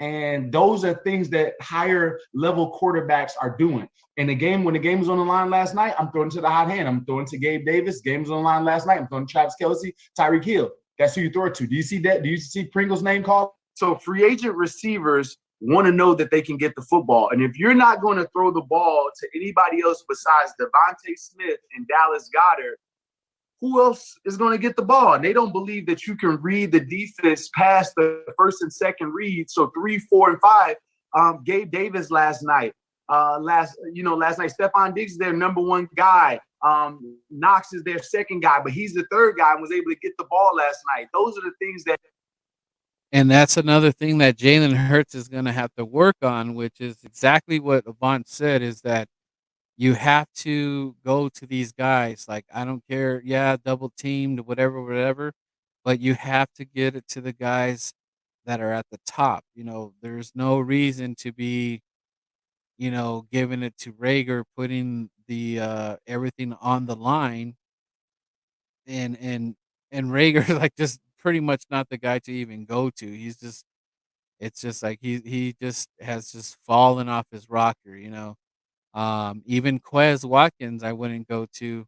[SPEAKER 5] And those are things that higher level quarterbacks are doing. In the game, when the game was on the line last night, I'm throwing to the hot hand. I'm throwing to Gabe Davis. Game was on the line last night. I'm throwing to Travis Kelce, Tyreek Hill. That's who you throw it to. Do you see that? Do you see Pringle's name called?
[SPEAKER 6] So free agent receivers want to know that they can get the football. And if you're not going to throw the ball to anybody else besides Devontae Smith and Dallas Goedert, who else is going to get the ball? And they don't believe that you can read the defense past the first and second read. So 3, 4, and 5. Gabe Davis last night. Last night, Stephon Diggs is their number one guy. Knox is their second guy, but he's the third guy and was able to get the ball last night. Those are the things that.
[SPEAKER 1] And that's another thing that Jalen Hurts is going to have to work on, which is exactly what Avant said, is that you have to go to these guys. Like, I don't care, yeah, double teamed, whatever, but you have to get it to the guys that are at the top. There's no reason to be, giving it to Rager, putting the everything on the line, and Rager like just pretty much not the guy to even go to. It's just like he just has just fallen off his rocker. Even Quez Watkins I wouldn't go to.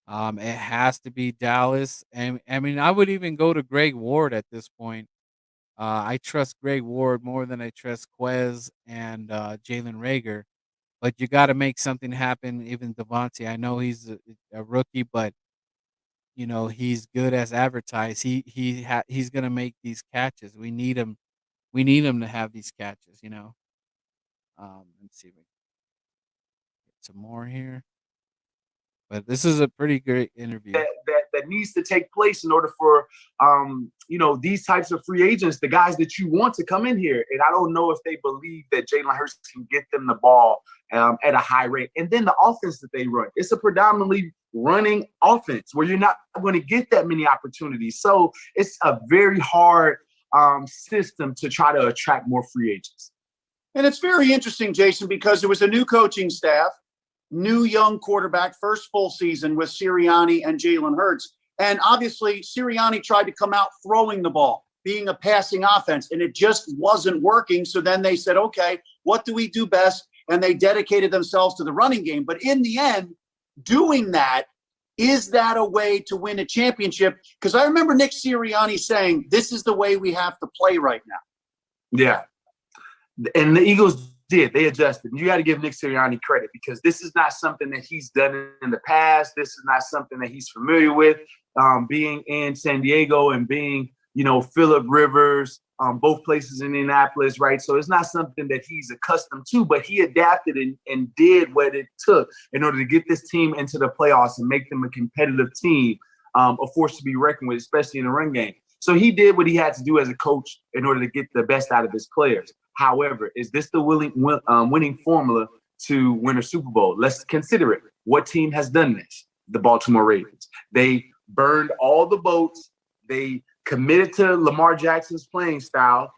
[SPEAKER 1] It has to be Dallas, and I mean I would even go to Greg Ward at this point. I trust Greg Ward more than I trust Quez and Jalen Rager. But you got to make something happen. Even Devontae, I know he's a rookie, but he's good as advertised. He's gonna make these catches. We need him. We need him to have these catches. Let's see if we can get some more here. But this is a pretty great interview.
[SPEAKER 5] That needs to take place in order for these types of free agents, the guys that you want to come in here. And I don't know if they believe that Jalen Hurts can get them the ball at a high rate. And then the offense that they run, it's a predominantly running offense where you're not going to get that many opportunities. So it's a very hard system to try to attract more free agents.
[SPEAKER 6] And it's very interesting, Jason, because it was a new coaching staff, new young quarterback, first full season with Sirianni and Jalen Hurts. And obviously, Sirianni tried to come out throwing the ball, being a passing offense, and it just wasn't working. So then they said, okay, what do we do best? And they dedicated themselves to the running game. But in the end, doing that, is that a way to win a championship? Because I remember Nick Sirianni saying, this is the way we have to play right now.
[SPEAKER 5] Yeah. And the Eagles did. They adjusted. You got to give Nick Sirianni credit because this is not something that he's done in the past. This is not something that he's familiar with. Being in San Diego and being, Phillip Rivers, both places in Indianapolis, right? So it's not something that he's accustomed to, but he adapted and did what it took in order to get this team into the playoffs and make them a competitive team, a force to be reckoned with, especially in the run game. So he did what he had to do as a coach in order to get the best out of his players. However, is this the winning formula to win a Super Bowl? Let's consider it. What team has done this? The Baltimore Ravens. They burned all the boats. They committed to Lamar Jackson's playing style.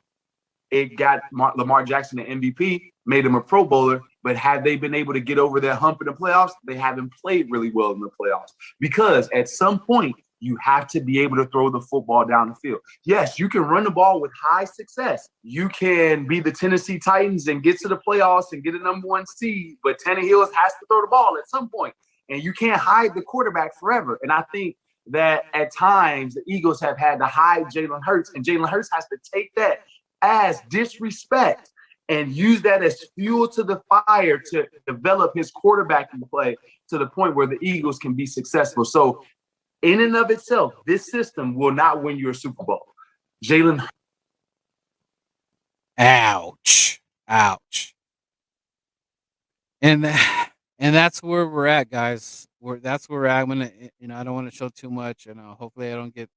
[SPEAKER 5] It got Lamar Jackson an MVP, made him a Pro Bowler. But have they been able to get over that hump in the playoffs? They haven't played really well in the playoffs because at some point, you have to be able to throw the football down the field. Yes, you can run the ball with high success. You can be the Tennessee Titans and get to the playoffs and get a number 1 seed, but Tannehill has to throw the ball at some point. And you can't hide the quarterback forever. And I think that at times the Eagles have had to hide Jalen Hurts, and Jalen Hurts has to take that as disrespect and use that as fuel to the fire to develop his quarterbacking play to the point where the Eagles can be successful. So in and of itself, this system will not win you a Super Bowl. Jalen.
[SPEAKER 1] Ouch. And that's where we're at, guys. That's where we're at. I'm gonna, I don't want to show too much, and hopefully I don't get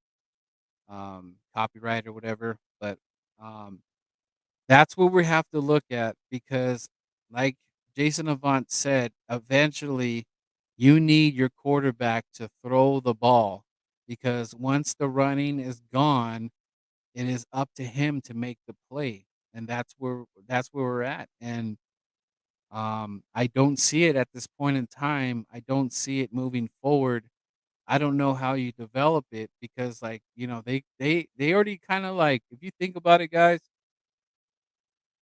[SPEAKER 1] copyright or whatever. But that's what we have to look at because, like Jason Avant said, eventually you need your quarterback to throw the ball because once the running is gone, it is up to him to make the play, and that's where we're at. And I don't see it at this point in time. I don't see it moving forward. I don't know how you develop it because, like, they already kind of like if you think about it, guys,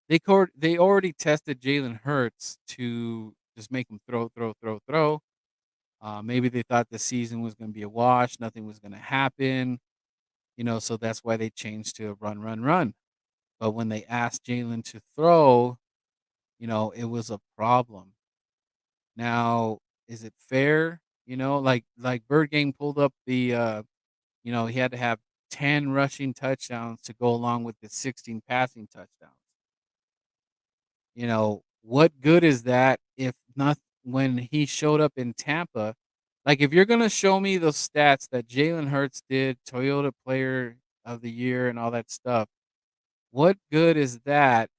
[SPEAKER 1] they already tested Jalen Hurts to just make him throw. Maybe they thought the season was going to be a wash, nothing was going to happen, so that's why they changed to a run. But when they asked Jalen to throw, it was a problem. Now, is it fair? Like Bird Gang pulled up the, he had to have 10 rushing touchdowns to go along with the 16 passing touchdowns. What good is that if not when he showed up in Tampa? Like, if you're going to show me those stats that Jalen Hurts did, Toyota Player of the Year and all that stuff, what good is that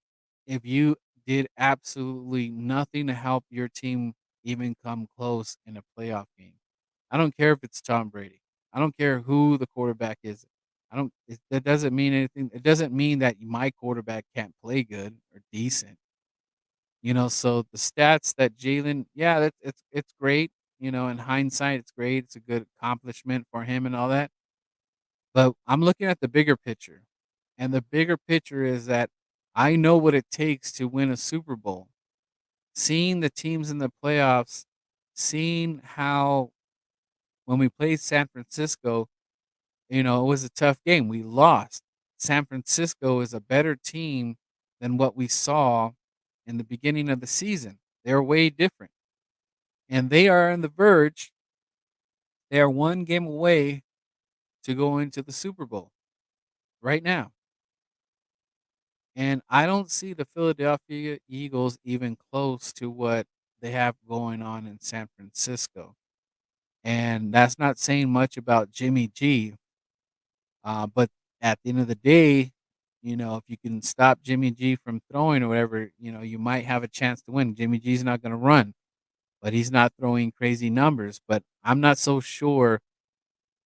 [SPEAKER 1] if you did absolutely nothing to help your team even come close in a playoff game? I don't care if it's Tom Brady. I don't care who the quarterback is. That doesn't mean anything. It doesn't mean that my quarterback can't play good or decent. So the stats that Jalen, yeah, it's great. In hindsight, it's great. It's a good accomplishment for him and all that. But I'm looking at the bigger picture. And the bigger picture is that I know what it takes to win a Super Bowl. Seeing the teams in the playoffs, seeing how when we played San Francisco, it was a tough game. We lost. San Francisco is a better team than what we saw in the beginning of the season. They're way different. And they are on the verge. They are one game away to go into the Super Bowl right now. And I don't see the Philadelphia Eagles even close to what they have going on in San Francisco. And that's not saying much about Jimmy G. But at the end of the day, if you can stop Jimmy G from throwing or whatever, you might have a chance to win. Jimmy G's not going to run, but he's not throwing crazy numbers. But I'm not so sure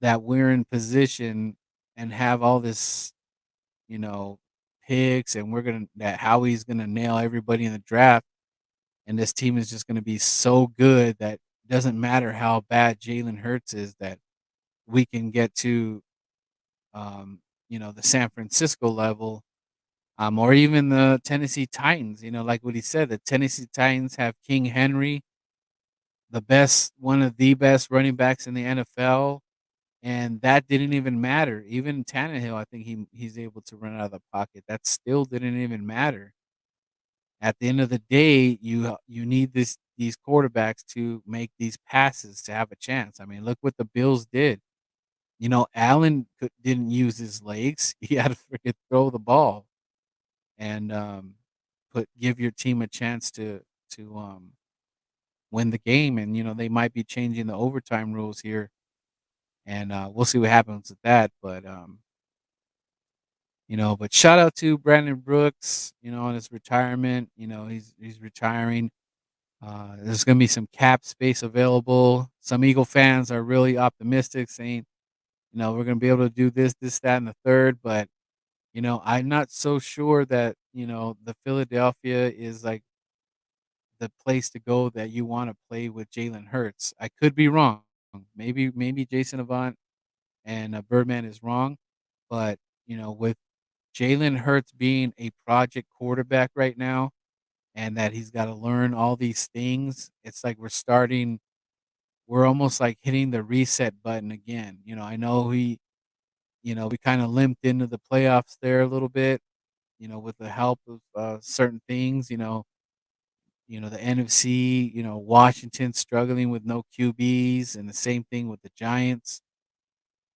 [SPEAKER 1] that we're in position and have all this, picks, and that Howie's gonna nail everybody in the draft, and this team is just gonna be so good that it doesn't matter how bad Jalen Hurts is, that we can get to, the San Francisco level, or even the Tennessee Titans. Like what he said, the Tennessee Titans have King Henry, one of the best running backs in the NFL. And that didn't even matter. Even Tannehill, I think he's able to run out of the pocket. That still didn't even matter. At the end of the day, you need these quarterbacks to make these passes to have a chance. I mean, look what the Bills did. Allen didn't use his legs. He had to freaking throw the ball and give your team a chance to win the game. And they might be changing the overtime rules here. And we'll see what happens with that. But but shout out to Brandon Brooks, on his retirement. He's retiring. There's gonna be some cap space available. Some Eagle fans are really optimistic, saying, we're gonna be able to do this, that, and the third. But I'm not so sure that the Philadelphia is like the place to go that you want to play with Jalen Hurts. I could be wrong. Maybe Jason Avant and Birdman is wrong, but with Jalen Hurts being a project quarterback right now, and that he's got to learn all these things, it's like we're almost like hitting the reset button again. I know we kind of limped into the playoffs there a little bit, with the help of certain things, the NFC, Washington struggling with no QBs, and the same thing with the Giants.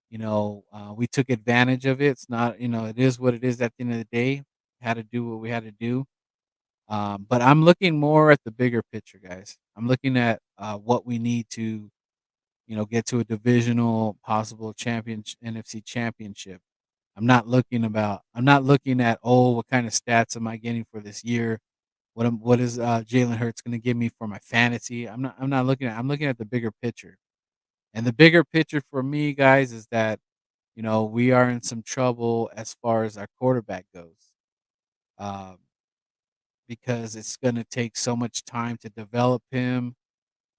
[SPEAKER 1] We took advantage of it. It's not, it is what it is at the end of the day. Had to do what we had to do. But I'm looking more at the bigger picture, guys. I'm looking at what we need to, get to a divisional possible NFC championship. I'm not looking at, what kind of stats am I getting for this year? What is Jalen Hurts going to give me for my fantasy? I'm looking at the bigger picture. And the bigger picture for me, guys, is that, we are in some trouble as far as our quarterback goes. Because it's going to take so much time to develop him.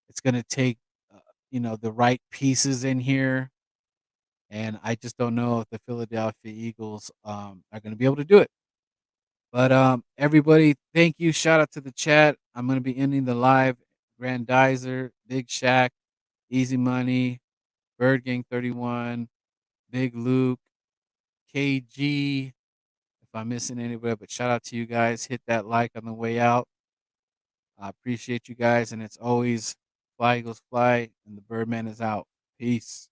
[SPEAKER 1] It's going to take, the right pieces in here. And I just don't know if the Philadelphia Eagles are going to be able to do it. But everybody, thank you. Shout out to the chat. I'm going to be ending the live. Grandizer, Big Shaq, Easy Money, Bird Gang 31, Big Luke, KG. If I'm missing anybody, but shout out to you guys. Hit that like on the way out. I appreciate you guys. And it's always Fly Eagles Fly, and the Birdman is out. Peace.